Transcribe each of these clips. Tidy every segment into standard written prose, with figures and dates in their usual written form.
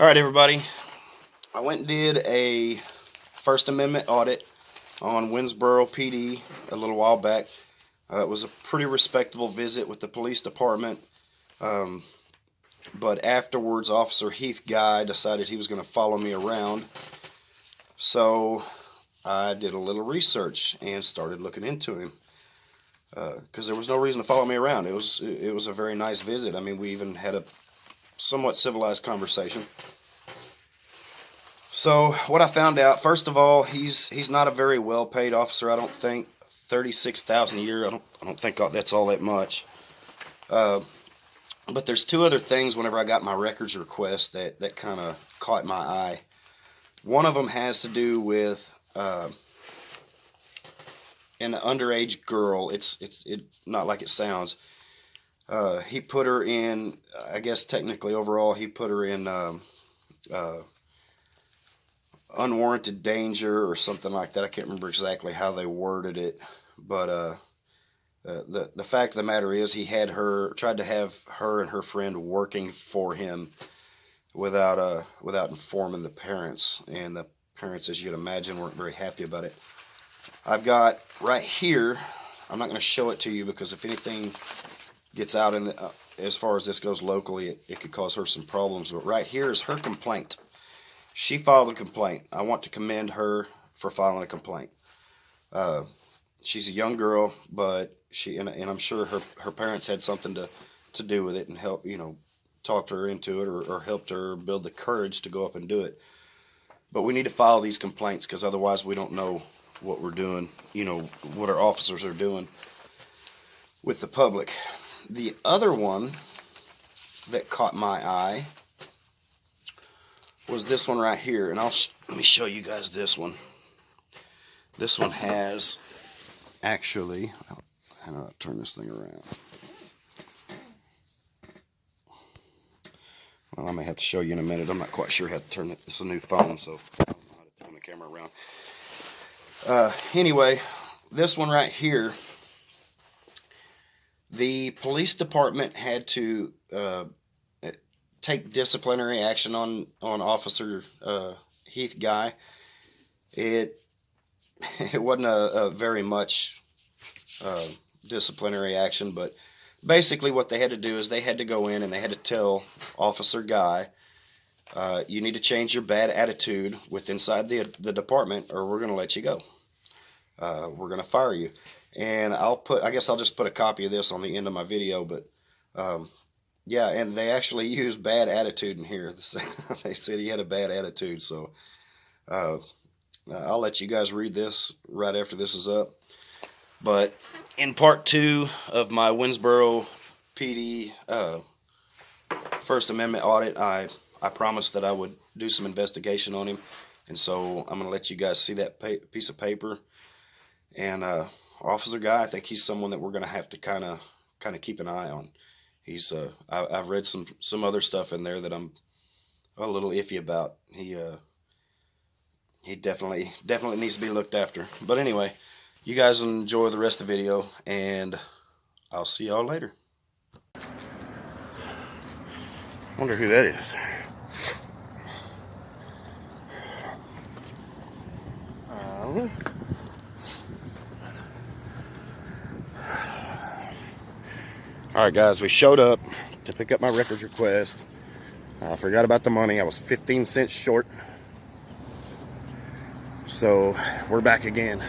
All right, everybody. I went and did a First Amendment audit on Winnsboro PD a little while back. It was a pretty respectable visit with the police department. But afterwards, Officer Heath Guy decided he was going to follow me around. So I did a little research and started looking into him. Because there was no reason to follow me around. It was a very nice visit. I mean, we even had a somewhat civilized conversation. So what I found out, first of all, he's not a very well-paid officer. I don't think $36,000 a year. I don't think that's all that much. But there's two other things whenever I got my records request that kind of caught my eye. One of them has to do with an underage girl. It's not like it sounds. He put her in, I guess technically overall, he put her in unwarranted danger or something like that. I can't remember exactly how they worded it, but the fact of the matter is he had tried to have her and her friend working for him without informing the parents, and the parents, as you'd imagine, weren't very happy about it. I've got right here, I'm not going to show it to you because if anything gets out in as far as this goes locally, it could cause her some problems, but right here is her complaint. She filed a complaint. I want to commend her for filing a complaint. She's a young girl, but and I'm sure her parents had something to do with it and help, talked her into it or helped her build the courage to go up and do it. But we need to file these complaints because otherwise we don't know what we're doing, what our officers are doing with the public. The other one that caught my eye was this one right here, and let me show you guys this one. This one has actually, how do I turn this thing around? Well, I may have to show you in a minute. I'm not quite sure how to turn it. It's a new phone, so I don't know how to turn the camera around. Anyway, this one right here, the police department had to take disciplinary action on Officer Heath Guy. It wasn't a very much disciplinary action, but basically what they had to do is they had to go in and they had to tell Officer Guy, you need to change your bad attitude inside the department, or we're going to let you go. We're going to fire you. And I guess I'll just put a copy of this on the end of my video, but yeah, and they actually used bad attitude in here. They said he had a bad attitude, so I'll let you guys read this right after this is up. But in part 2 of my Winnsboro PD First Amendment audit, I promised that I would do some investigation on him, and so I'm going to let you guys see that piece of paper. And Officer Guy, I think he's someone that we're going to have to kind of keep an eye on. He's I've read some other stuff in there that I'm a little iffy about. He definitely needs to be looked after. But anyway, you guys enjoy the rest of the video, and I'll see y'all later. Wonder who that is. Alright guys, we showed up to pick up my records request. I forgot about the money. I was 15 cents short. So we're back again.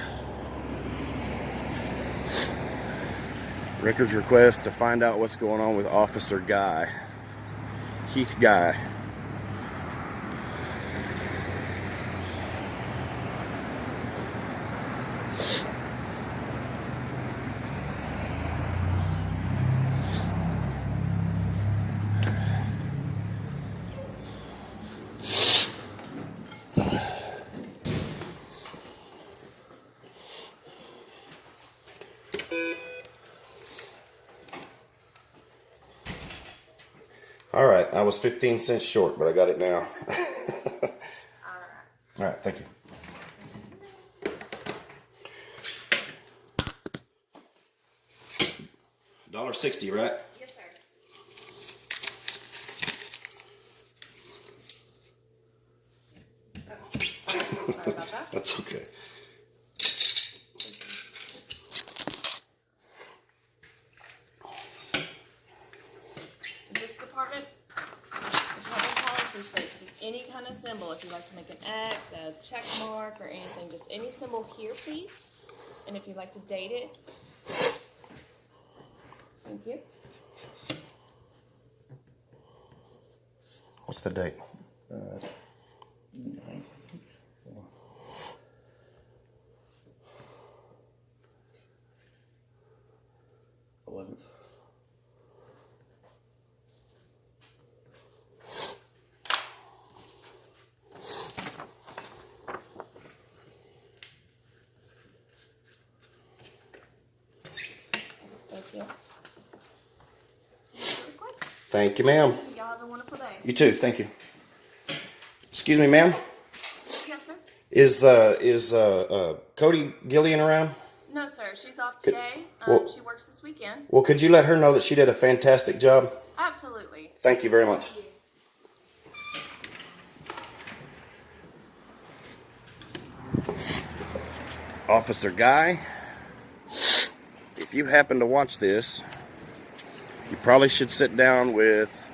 Records request to find out what's going on with Officer Guy, Heath Guy. All right, I was 15 cents short, but I got it now. All right, thank you. $1.60, right? Yes, sir. Sorry about that. That's okay. This department policy states just any kind of symbol. If you'd like to make an X, a check mark, or anything, just any symbol here, please. And if you'd like to date it. Thank you. What's the date? 11th. Thank you. Thank you, ma'am. Y'all have a wonderful day. You too. Thank you. Excuse me, ma'am. Yes, sir. Is Cody Gillian around? No, sir. She's off today. She works this weekend. Well, could you let her know that she did a fantastic job? Absolutely. Thank you very much. Thank you. Officer Guy, if you happen to watch this, you probably should sit down with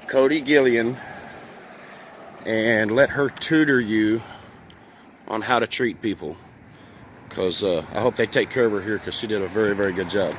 Cody Gillian and let her tutor you on how to treat people. Because I hope they take care of her here, because she did a very, very good job.